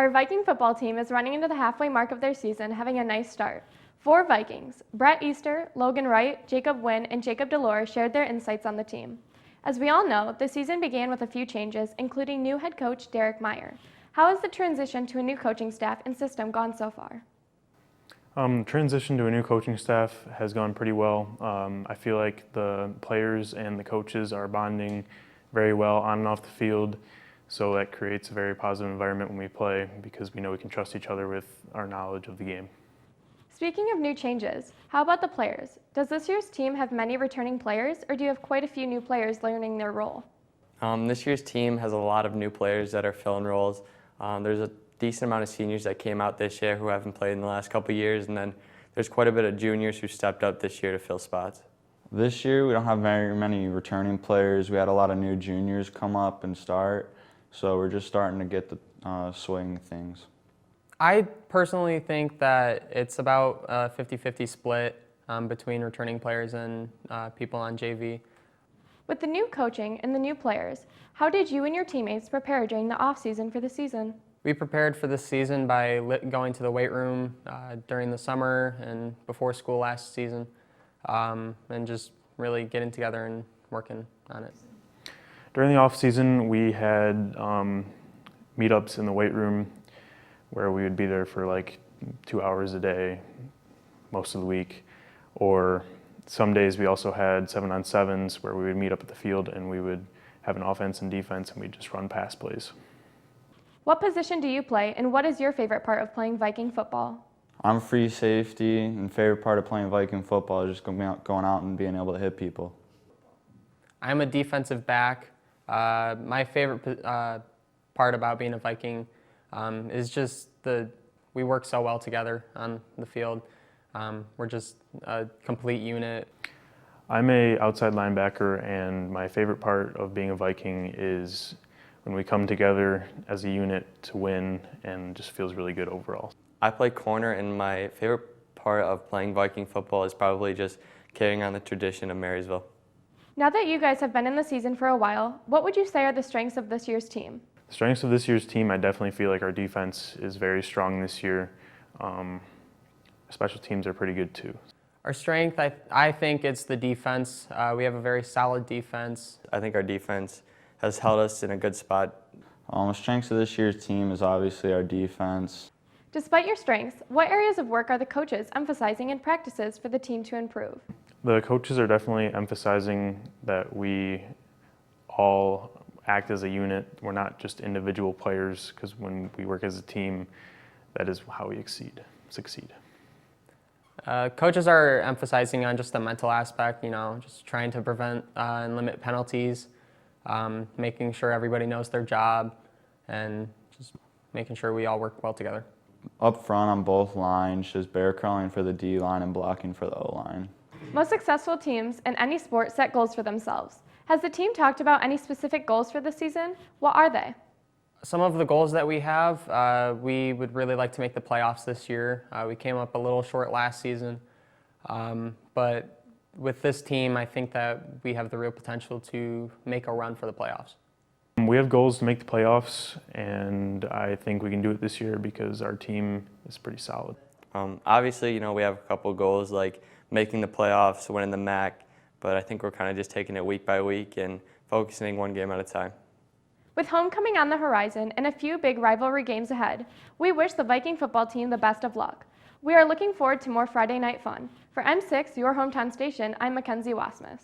Our Viking football team is running into the halfway mark of their season, having a nice start. 4 Vikings, Brett Easter, Logan Wright, Jacob Wynn, and Jacob Delore shared their insights on the team. As we all know, the season began with a few changes, including new head coach Derek Meyer. How has the transition to a new coaching staff and system gone so far? Transition to a new coaching staff has gone pretty well. I feel like the players and the coaches are bonding very well on and off the field, so that creates a very positive environment when we play because we know we can trust each other with our knowledge of the game. Speaking of new changes, how about the players? Does this year's team have many returning players, or do you have quite a few new players learning their role? This year's team has a lot of new players that are filling roles. There's a decent amount of seniors that came out this year who haven't played in the last couple of years, and then there's quite a bit of juniors who stepped up this year to fill spots. This year we don't have very many returning players. We had a lot of new juniors come up and start, so we're just starting to get the swing of things. I personally think that it's about a 50-50 split between returning players and people on JV. With the new coaching and the new players, how did you and your teammates prepare during the off-season for the season? We prepared for this season by going to the weight room during the summer and before school last season, and just really getting together and working on it. During the off-season, we had meetups in the weight room where we would be there for like 2 hours a day most of the week, or some days we also had 7-on-7s where we would meet up at the field and we would have an offense and defense and we'd just run pass plays. What position do you play, and what is your favorite part of playing Viking football? I'm free safety, and favorite part of playing Viking football is just going out and being able to hit people. I'm a defensive back. My favorite part about being a Viking is just we work so well together on the field. We're just a complete unit. I'm a outside linebacker, and my favorite part of being a Viking is when we come together as a unit to win, and just feels really good overall. I play corner, and my favorite part of playing Viking football is probably just carrying on the tradition of Marysville. Now that you guys have been in the season for a while, what would you say are the strengths of this year's team? The strengths of this year's team, I definitely feel like our defense is very strong this year. Special teams are pretty good too. Our strength, I think it's the defense. We have a very solid defense. I think our defense has held us in a good spot. The strengths of this year's team is obviously our defense. Despite your strengths, what areas of work are the coaches emphasizing in practices for the team to improve? The coaches are definitely emphasizing that we all act as a unit. We're not just individual players, because when we work as a team, that is how we succeed. Coaches are emphasizing on just the mental aspect, just trying to prevent and limit penalties, making sure everybody knows their job, and just making sure we all work well together. Up front on both lines, just bear crawling for the D line and blocking for the O line. Most successful teams in any sport set goals for themselves. Has the team talked about any specific goals for this season? What are they? Some of the goals that we have, we would really like to make the playoffs this year. We came up a little short last season, but with this team, I think that we have the real potential to make a run for the playoffs. We have goals to make the playoffs, and I think we can do it this year because our team is pretty solid. Obviously, we have a couple goals like making the playoffs, winning the MAC, but I think we're kind of just taking it week by week and focusing one game at a time. With homecoming on the horizon and a few big rivalry games ahead, we wish the Viking football team the best of luck. We are looking forward to more Friday night fun. For M6, your hometown station, I'm Mackenzie W.